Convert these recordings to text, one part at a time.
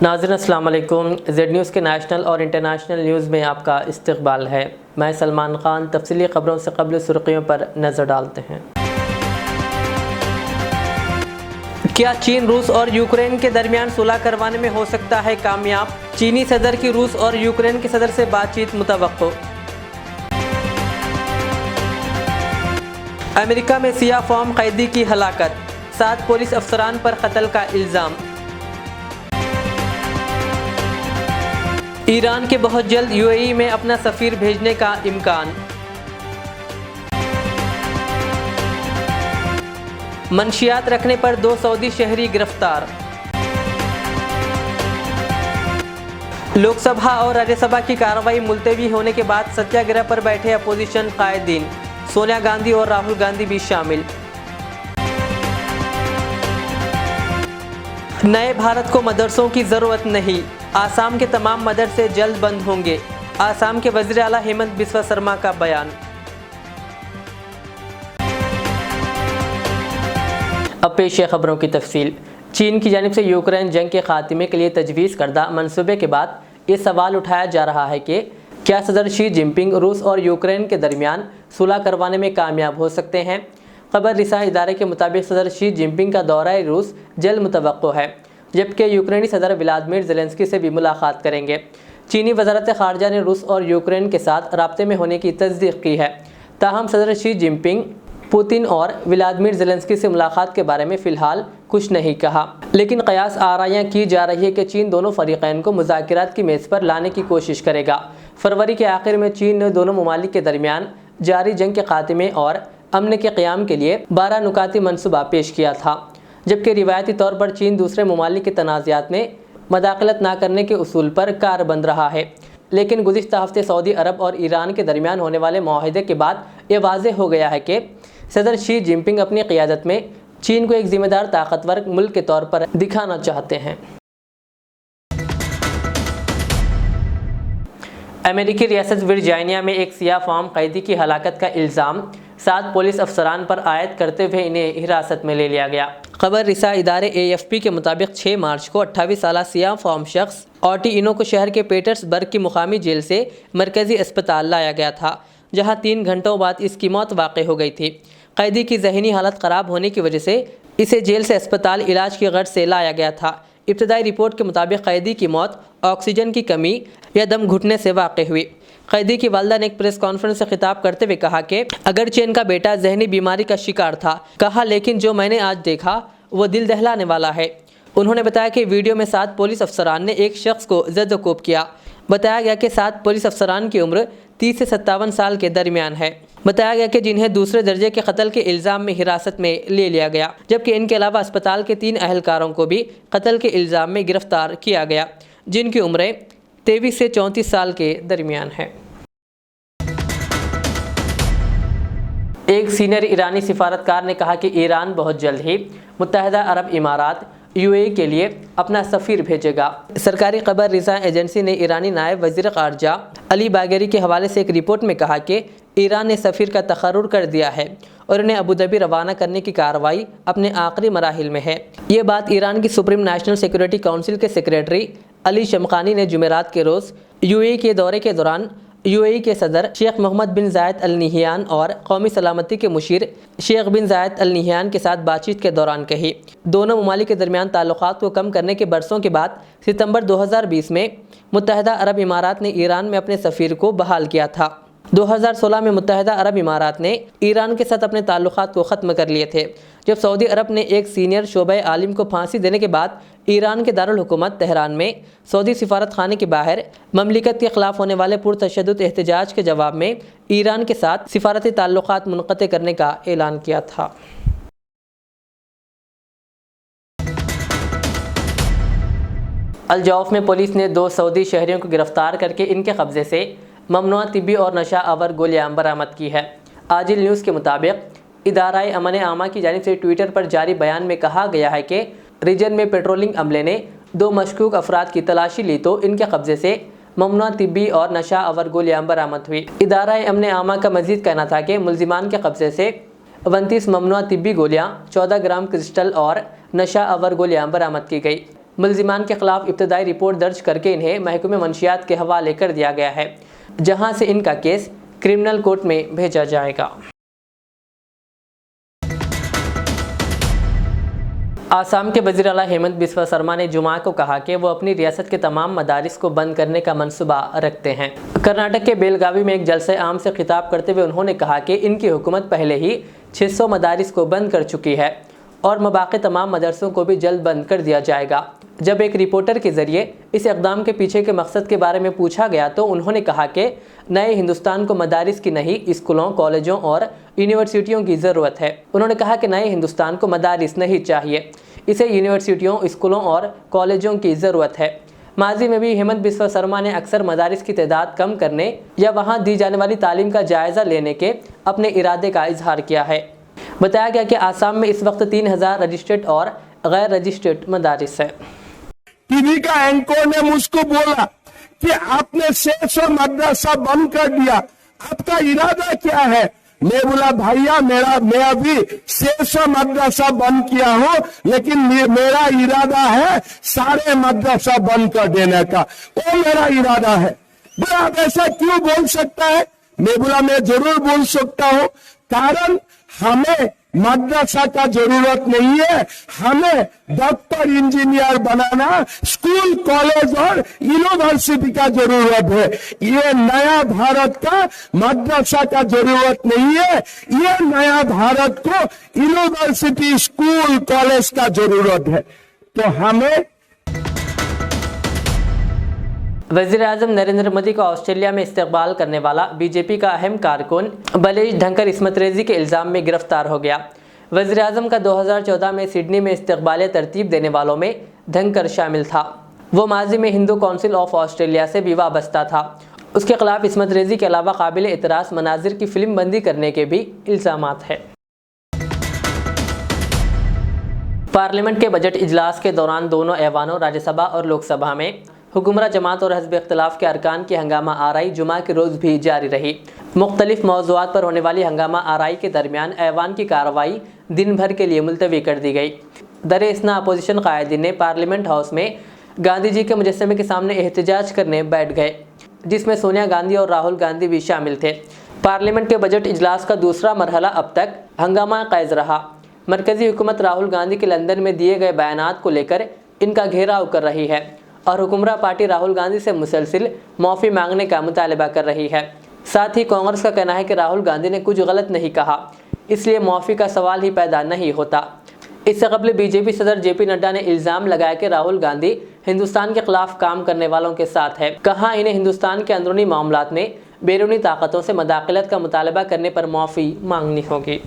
नाज़रीन अस्सलाम वालेकुम। जेड न्यूज़ के नेशनल और इंटरनेशनल न्यूज़ में आपका इस्तकबाल है। मैं सलमान ख़ान। तफसीली ख़बरों से कबल सुर्खियों पर नज़र डालते हैं। क्या चीन रूस और यूक्रेन के दरमियान सुलह करवाने में हो सकता है कामयाब? चीनी सदर की रूस और यूक्रेन के सदर से बातचीत मुतवक्को। अमेरिका में सियाह फॉर्म कैदी की हलाकत, 7 पुलिस अफसरान पर कत्ल का इल्ज़ाम। ईरान के बहुत जल्द यूएई में अपना सफ़ीर भेजने का इम्कान। मंशियात रखने पर 2 सऊदी शहरी गिरफ्तार। लोकसभा और राज्यसभा की कार्रवाई मुलतवी होने के बाद सत्याग्रह पर बैठे अपोजिशन कायदीन, सोनिया गांधी और राहुल गांधी भी शामिल। नए भारत को मदरसों की ज़रूरत नहीं, आसाम के तमाम मदरसे जल्द बंद होंगे। आसाम के वज़ीर आला हेमंत बिस्वा शर्मा का बयान। अब पेश है खबरों की तफसील। चीन की जानिब से यूक्रेन जंग के खात्मे के लिए तजवीज़ करदा मनसूबे के बाद ये सवाल उठाया जा रहा है कि क्या सदर शी जिनपिंग रूस और यूक्रेन के दरमियान सुलह करवाने में कामयाब हो सकते हैं। खबर रिसा इदारे के मुताबिक सदर शी जिनपिंग का दौरा रूस जल्द मुतवक्को है, जबकि यूक्रेनी सदर व्लादिमीर ज़ेलेंस्की से भी मुलाकात करेंगे। चीनी वज़ारत ख़ारजा ने रूस और यूक्रेन के साथ राब्ते में होने की तस्दीक की है। ताहम सदर शी जिनपिंग पुतिन और व्लादिमीर ज़ेलेंस्की से मुलाकात के बारे में फ़िलहाल कुछ नहीं कहा, लेकिन क़यास आराइयाँ की जा रही है कि चीन दोनों फ़रीक़ैन को मुज़ाकरात की मेज़ पर लाने की कोशिश करेगा। फरवरी के आखिर में चीन ने दोनों ममालिक के दरमियान जारी जंग के खात्मे और अमन के क़याम के लिए 12 नुकाती मनसूबा पेश किया था, जबकि रिवायती तौर पर चीन दूसरे ममालिक के तनाज़ात में मदाखलत ना करने के उसूल पर कारबंद रहा है। लेकिन गुज़िश्ता हफ्ते सऊदी अरब और ईरान के दरमियान होने वाले मुआहदे के बाद ये वाज़ेह हो गया है कि सदर शी जिनपिंग अपनी क़ियादत में चीन को एक ज़िम्मेदार ताकतवर मुल्क के तौर पर दिखाना चाहते हैं। अमेरिकी रियासत वर्जीनिया में एक सियाह फॉर्म कैदी की हलाकत का इल्ज़ाम 7 पुलिस अफसरान पर आयद करते हुए इन्हें हिरासत में ले लिया गया। खबर रिसा इदारे AFP के मुताबिक 6 मार्च को 28 साला सियाह फॉर्म शख्स ऑटिनो को शहर के पीटर्सबर्ग की मुकामी जेल से मरकज़ी अस्पताल लाया गया था, जहां 3 घंटों बाद इसकी मौत वाक़ई हो गई थी। कैदी की जहनी हालत ख़राब होने की वजह से इसे जेल से अस्पताल इलाज की गर्ज से लाया गया था। इब्तदाई रिपोर्ट के मुताबिक कैदी की मौत ऑक्सीजन की कमी या दम घुटने से वाक़ई हुई। कैदी की वालदा ने एक प्रेस कॉन्फ्रेंस से खिताब करते हुए कहा कि अगरचे इनका बेटा जहनी बीमारी का शिकार था, कहा लेकिन जो मैंने आज देखा वो दिल दहलाने वाला है। उन्होंने बताया कि वीडियो में 7 पुलिस अफसरान ने एक शख्स को ज़द-ओ-कोब किया। बताया गया कि 7 पुलिस अफसरान की उम्र 30 से 57 साल के दरमियान है। बताया गया कि जिन्हें दूसरे दर्जे के कत्ल के इल्ज़ाम में हिरासत में ले लिया गया, जबकि इनके अलावा अस्पताल के 3 अहलकारों को भी कत्ल के इल्ज़ाम में गिरफ्तार किया गया, जिनकी उम्रें 23 से 34 साल के दरमियान है। एक सीनियर ईरानी सिफारतकार ने कहा कि ईरान बहुत जल्द ही मुत्तहिदा अरब इमारात UAE के लिए अपना सफ़ीर भेजेगा। सरकारी खबर रिज़ा एजेंसी ने ईरानी नायब वज़ीर ख़ारजा अली बागेरी के हवाले से एक रिपोर्ट में कहा कि ईरान ने सफ़ीर का तक़र्रुर कर दिया है और उन्हें अबू धाबी रवाना करने की कार्रवाई अपने आखिरी मराहिल में है। ये बात ईरान की सुप्रीम नेशनल सिक्योरिटी काउंसिल के सेक्रेटरी अली शमखानी ने जुमेरात के रोज़ UAE के दौरे के दौरान UAE के सदर शेख मोहम्मद बिन ज़ायद अल नहियान और कौमी सलामती के मुशीर शेख बिन ज़ायद अल नहियान के साथ बातचीत के दौरान कही। दोनों ममालिक के दरमियान ताल्लुकात को कम करने के बरसों के बाद सितंबर 2020 में मुत्तहिदा अरब इमारात ने ईरान में अपने सफ़ीर को बहाल किया था। 2016 में मुत्तहिदा अरब इमारात ने ईरान के साथ अपने ताल्लुकात को ख़त्म कर लिए थे, जब सऊदी अरब ने एक सीनियर शोबे आलिम को फांसी देने के बाद ईरान के दारुल हुकूमत तेहरान में सऊदी सिफारत खाने के बाहर ममलिकत के ख़िलाफ़ होने वाले पुरतशद्दुद एहतजाज के जवाब में ईरान के साथ सिफारती ताल्लुकात मुनक़ते करने का ऐलान किया था। अल-जौफ में पुलिस ने 2 सऊदी शहरियों को गिरफ्तार करके इनके कब्ज़े से ममनुआ तिब्बी और नशा आवर गोलियां बरामद की है। आजिल न्यूज़ के मुताबिक इदाराए अमन आमा की जानिब से ट्विटर पर जारी बयान में कहा गया है कि रीजन में पेट्रोलिंग अमले ने 2 मशकूक अफराद की तलाशी ली तो इनके कब्ज़े से ममनुआ तिब्बी और नशा आवर गोलियां बरामद हुई। इदाराए अमन आमा का मज़ीद कहना था कि मुलजिमान के कब्ज़े से 29 ममनुआ तिब्बी गोलियां, 14 ग्राम क्रिस्टल और नशा आवर गोलियां बरामद की गई। मुल्जिमान के खिलाफ इब्तदाई रिपोर्ट दर्ज करके इन्हें महकमे मंशियात के हवाले कर दिया गया है, जहां से इनका केस क्रिमिनल कोर्ट में भेजा जाएगा। आसाम के वज़ीर आला हेमंत बिस्वा शर्मा ने जुमा को कहा कि वो अपनी रियासत के तमाम मदारिस को बंद करने का मंसूबा रखते हैं। कर्नाटक के बेलगावी में एक जलसे आम से खिताब करते हुए उन्होंने कहा कि इनकी हुकूमत पहले ही 600 मदारिस को बंद कर चुकी है और मबाक़ी तमाम मदरसों को भी जल्द बंद कर दिया जाएगा। जब एक रिपोर्टर के ज़रिए इस इक़दाम के पीछे के मकसद के बारे में पूछा गया तो उन्होंने कहा कि नए हिंदुस्तान को मदारिस की नहीं, स्कूलों, कॉलेजों और यूनिवर्सिटियों की ज़रूरत है। उन्होंने कहा कि नए हिंदुस्तान को मदारिस नहीं चाहिए, इसे यूनिवर्सिटियों, स्कूलों और कॉलेजों की ज़रूरत है। माजी में भी हेमंत बिस्वा शर्मा ने अक्सर मदारिस की तादाद कम करने या वहाँ दी जाने वाली तालीम का जायज़ा लेने के अपने इरादे का इजहार किया है। बताया गया कि आसाम में इस वक्त 3000 रजिस्टर्ड और गैर रजिस्टर्ड मदारिस है। टीवी का एंकर ने मुझको बोला कि आपने 600 मदरसा बंद कर दिया, आपका इरादा क्या है? मैं बोला भैया मैं अभी 600 मदरसा बंद किया हूँ, लेकिन मेरा इरादा है सारे मदरसा बंद कर देने का, वो मेरा इरादा है। बोला आप ऐसा क्यों बोल सकता है? मैं बोला मैं जरूर बोल सकता हूँ, कारण हमें मदरसा का जरूरत नहीं है, हमें डॉक्टर, इंजीनियर बनाना, स्कूल, कॉलेज और यूनिवर्सिटी का जरूरत है। ये नया भारत का मदरसा का जरूरत नहीं है, ये नया भारत को यूनिवर्सिटी, स्कूल, कॉलेज का जरूरत है। तो हमें वज़ीर आज़म नरेंद्र मोदी का ऑस्ट्रेलिया में इस्तकबाल करने वाला बीजेपी का अहम कारकुन बलेश ढंकर इस्मत रेजी के इल्ज़ाम में गिरफ्तार हो गया। वज़ीर आज़म का 2014 में सिडनी में इस्तकबाल तरतीब देने वालों में ढंकर शामिल था। वो माजी में हिंदू काउंसिल ऑफ ऑस्ट्रेलिया से भी वाबस्ता था। उसके खिलाफ इस्मत रेजी के अलावा काबिल एतराज़ मनाजिर की फिल्म बंदी करने के भी इल्ज़ामात है। पार्लियामेंट के बजट इजलास के दौरान दोनों ऐवानों राज्यसभा और लोकसभा में हुकूमरा जमात और हज़्ब इख्तिलाफ के अरकान की हंगामा आराई जुमा के रोज़ भी जारी रही। मुख्तलिफ मौज़ूआत पर होने वाली हंगामा आराई के दरमियान ऐवान की कार्रवाई दिन भर के लिए मुलतवी कर दी गई। दर इसना अपोजिशन कायदीन ने पार्लियामेंट हाउस में गांधी जी के मुजस्समे के सामने एहतजाज करने बैठ गए, जिसमें सोनिया गांधी और राहुल गांधी भी शामिल थे। पार्लियामेंट के बजट इजलास का दूसरा मरहला अब तक हंगामा क़ैद रहा। मरकज़ी हुकूमत राहुल गांधी के लंदन में दिए गए बयानात को लेकर इनका घेराव कर रही है और हुकूमरा पार्टी राहुल गांधी से मुसलसिल माफ़ी मांगने का मुतालबा कर रही है। साथ ही कांग्रेस का कहना है कि राहुल गांधी ने कुछ गलत नहीं कहा, इसलिए माफ़ी का सवाल ही पैदा नहीं होता। इससे कबल बीजेपी सदर जेपी नड्डा ने इल्ज़ाम लगाया कि राहुल गांधी हिंदुस्तान के खिलाफ काम करने वालों के साथ है। कहा इन्हें हिंदुस्तान के अंदरूनी मामलात में बैरूनी ताकतों से मदाखलत का मुतालबा करने पर माफ़ी मांगनी होगी।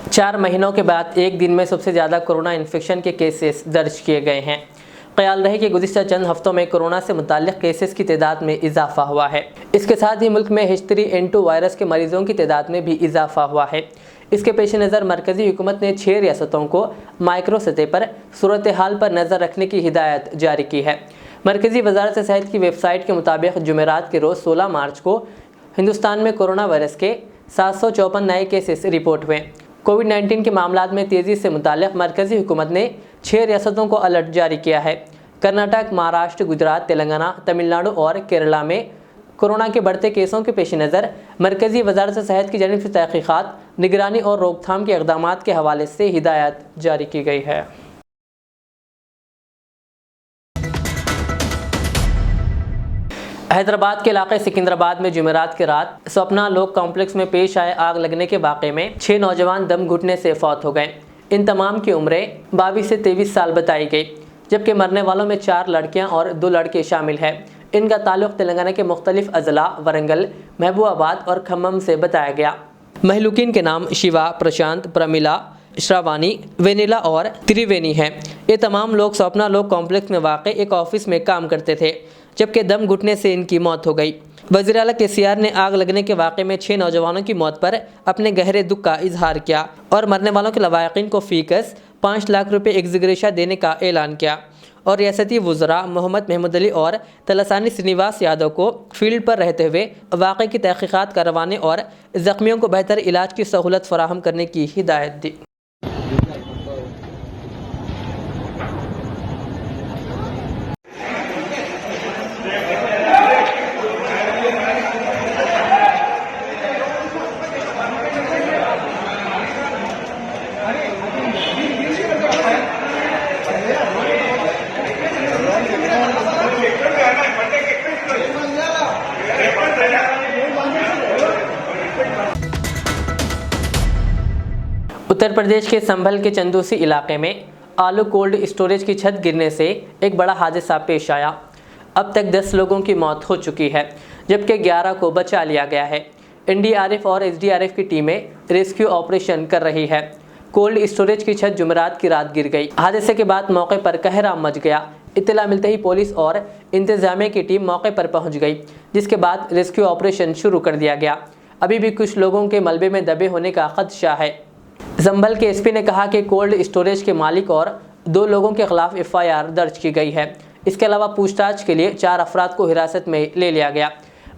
चार महीनों के बाद एक दिन में सबसे ज़्यादा कोरोना इन्फेक्शन के केसेस दर्ज किए गए हैं। ख्याल रहे कि गुज़िश्ता चंद हफ्तों में कोरोना से मुताल्लिक़ केसेस की तादाद में इजाफा हुआ है। इसके साथ ही मुल्क में H3N2 वायरस के मरीजों की तादाद में भी इजाफा हुआ है। इसके पेश नज़र मरकज़ी हुकूमत ने 6 रियासतों को माइक्रो सतह पर सूरत हाल पर नज़र रखने की हिदायत जारी की है। मरकज़ी वज़ारत सेहत की वेबसाइट के मुताबिक जुमेरात के रोज़ 16 मार्च को हिंदुस्तान में कोरोना वायरस के 754 नए केसेस रिपोर्ट हुए। कोविड-19 के मामलात में तेज़ी से मुताल्लिक़ मरकज़ी हुकूमत ने 6 रियासतों को अलर्ट जारी किया है। कर्नाटक, महाराष्ट्र, गुजरात, तेलंगाना, तमिलनाडु और केरला में कोरोना के बढ़ते केसों के पेश नज़र मरकज़ी वज़ारत सेहत की जानिब से तहक़ीक़ात, निगरानी और रोकथाम के इक़दामात के हवाले से हिदायत जारी की गई है। हैदराबाद के इलाके सिकंदराबाद में जुमेरात की रात सपना लोक कॉम्प्लेक्स में पेश आए आग लगने के वाक़े में 6 नौजवान दम घुटने से फौत हो गए। इन तमाम की उम्रें 22 से 23 साल बताई गई, जबकि मरने वालों में 4 लड़कियां और 2 लड़के शामिल हैं। इनका ताल्लुक़ तेलंगाना के मुख्तलिफ अजला वरंगल, महबूबाबाद और खम्मम से बताया गया। महलूकिन के नाम शिवा, प्रशांत, प्रमिला, श्रावानी, वेनिला और त्रिवेणी हैं। ये तमाम लोग स्वप्ना लोक कॉम्प्लेक्स में वाक़ एक ऑफिस में काम करते थे, जबकि दम घुटने से इनकी मौत हो गई। वज़ीर आला केसीआर ने आग लगने के वाक़े में 6 नौजवानों की मौत पर अपने गहरे दुख का इजहार किया और मरने वालों के लवाहिकीन को फ़ीकस 5 लाख रुपये एग्जीग्रेशा देने का ऐलान किया और रियासती वज़रा मोहम्मद महमूद अली और तलसानी श्रीनिवास यादव को फील्ड पर रहते हुए वाक़े की तहक़ीक़ात करवाने और ज़ख्मियों को बेहतर इलाज की सहूलत फराहम करने की हिदायत दी। उत्तर प्रदेश के संभल के चंदूसी इलाके में आलू कोल्ड स्टोरेज की छत गिरने से एक बड़ा हादसा पेश आया। अब तक 10 लोगों की मौत हो चुकी है, जबकि 11 को बचा लिया गया है। एनडीआरएफ और एसडीआरएफ की टीमें रेस्क्यू ऑपरेशन कर रही है। कोल्ड स्टोरेज की छत जुमेरात की रात गिर गई। हादसे के बाद मौके पर कहरा मच गया। इत्तला मिलते ही पुलिस और इंतजामिया की टीम मौके पर पहुंच गई, जिसके बाद रेस्क्यू ऑपरेशन शुरू कर दिया गया। अभी भी कुछ लोगों के मलबे में दबे होने का खदशा है। संभल के एसपी ने कहा कि कोल्ड स्टोरेज के मालिक और 2 लोगों के खिलाफ एफआईआर दर्ज की गई है। इसके अलावा पूछताछ के लिए 4 अफराद को हिरासत में ले लिया गया।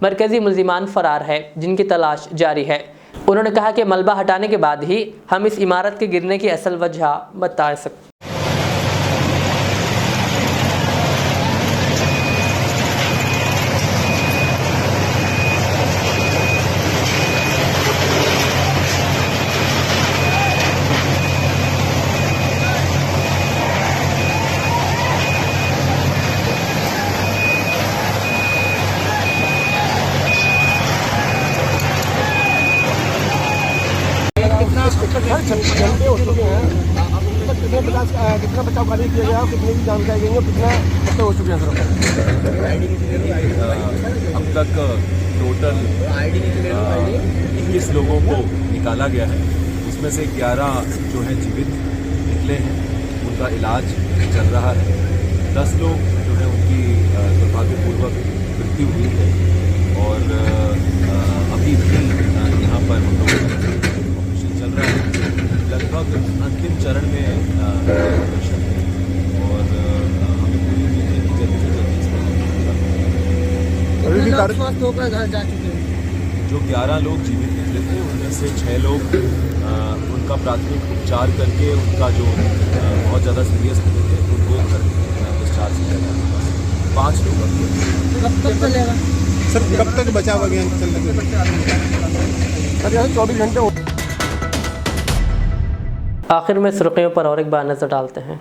मरकजी मुल्जिमान फरार है, जिनकी तलाश जारी है। उन्होंने कहा कि मलबा हटाने के बाद ही हम इस इमारत के गिरने की असल वजह बता सकते। घंटे हो चुके हैं, कितना बचाव कार्य किया गया, कितनी की जानकारी देंगे, कितना घंटे हो चुके हैं सर? अब तक टोटल 21 लोगों को निकाला गया है। उसमें से 11 जो है जीवित निकले हैं, उनका इलाज चल रहा है। 10 लोग जो है उनकी दुर्भाग्यपूर्वक मृत्यु हुई है और अभी भी यहाँ पर हम लोगों का ऑपरेशन चल रहा है। लगभग अंतिम चरण में ऑपरेशन है और हमें पूरी उम्मीद है कि जल्दी से जल्दी इसमें स्वस्थ होकर घर जा चुके हैं। जो 11 लोग जीवित निकले थे, उनमें से 6 लोग उनका प्राथमिक उपचार करके उनका जो बहुत ज़्यादा सीरियस हुए थे उनको घर डिस्चार्ज किया गया। 5 लोग कब तक चलेगा सर? कब तक बचाव अभियान चल रहा है? 24 घंटे हो। आखिर में सुर्खियों पर और एक बार नजर डालते हैं।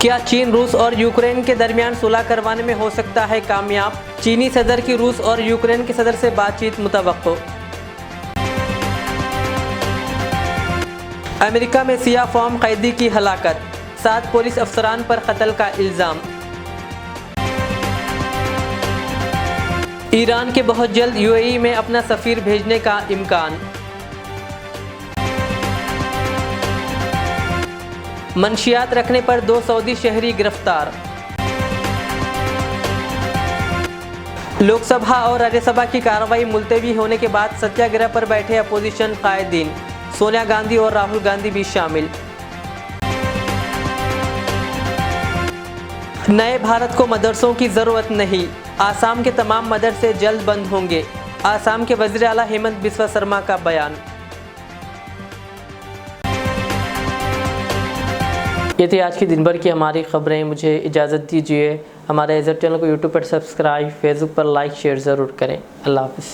क्या चीन रूस और यूक्रेन के दरमियान सुलह करवाने में हो सकता है कामयाब? चीनी सदर की रूस और यूक्रेन के सदर से बातचीत मुतवक्को। अमेरिका में सिया फॉर्म कैदी की हलाकत, 7 पुलिस अफसरान पर कत्ल का इल्जाम। ईरान के बहुत जल्द यूएई में अपना सफीर भेजने का इम्कान। मंशियात रखने पर 2 सऊदी शहरी गिरफ्तार। लोकसभा और राज्यसभा की कार्रवाई मुलतवी होने के बाद सत्याग्रह पर बैठे अपोजिशन कायदीन, सोनिया गांधी और राहुल गांधी भी शामिल। नए भारत को मदरसों की ज़रूरत नहीं, आसाम के तमाम मदरसे जल्द बंद होंगे। आसाम के वज़ीर आला हेमंत बिस्वा शर्मा का बयान। ये थी आज की दिन भर की हमारी खबरें। मुझे इजाज़त दीजिए। हमारे एज़र चैनल को यूट्यूब पर सब्सक्राइब, फेसबुक पर लाइक शेयर ज़रूर करें। अल्लाह हाफ़िज़।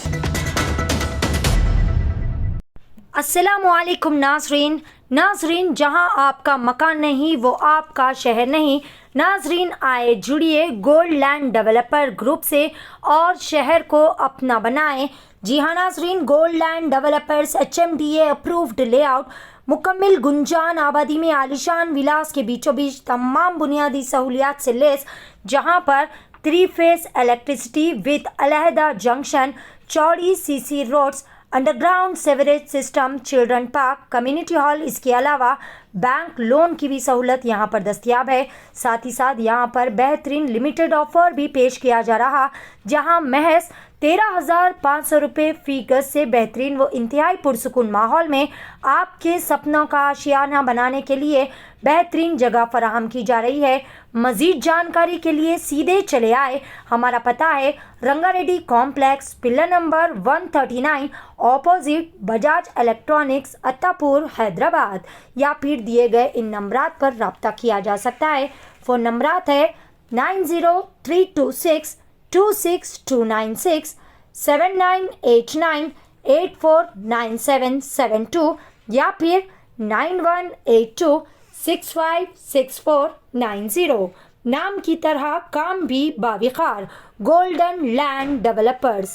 अस्सलामुअलैकुम नाजरीन, जहां आपका मकान नहीं वो आपका शहर नहीं। नाजरीन आए जुड़िए गोल्ड लैंड डेवलपर ग्रुप से और शहर को अपना बनाएं। जी हाँ नाजरीन, gold land developers HMDA approved layout, मुकम्मल गुंजान आबादी में आलिशान विलास के बीचों बीच तमाम बुनियादी सहूलियात से लेस, जहां पर 3 फेस इलेक्ट्रिसिटी विद अलहदा जंक्शन, चौड़ी CC roads, underground sewerage system, children park, community hall, इसके अलावा बैंक लोन की भी सहूलत यहाँ पर दस्तयाब है। साथ ही साथ यहाँ पर बेहतरीन लिमिटेड ऑफर भी पेश किया जा रहा, जहाँ महज 13,500 रुपये फी गज से बेहतरीन व इंतहाई पुरसुकून माहौल में आपके सपनों का आशियाना बनाने के लिए बेहतरीन जगह फराहम की जा रही है। मज़ीद जानकारी के लिए सीधे चले आए। हमारा पता है Rangareddy complex, pillar number 139, opposite Bajaj electronics, Attapur, Hyderabad. या फिर दिए गए इन नंबरात पर रब्ता किया जा सकता है। फ़ोन नंबरात है 9032626296, 7989849772 या फिर 9182656490। नाम की तरह काम भी बाविकार, गोल्डन लैंड डेवलपर्स।